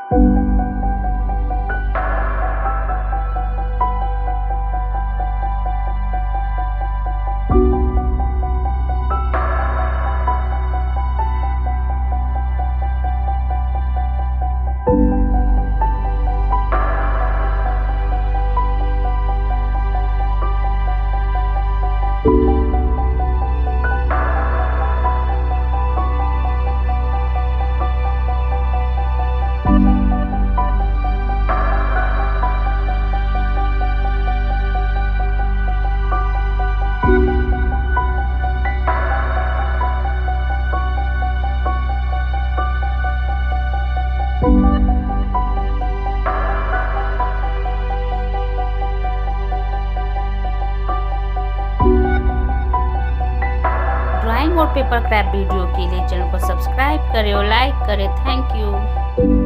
Drawing और paper craft video के लिए चैनल को सब्सक्राइब करें और लाइक करें। Thank you.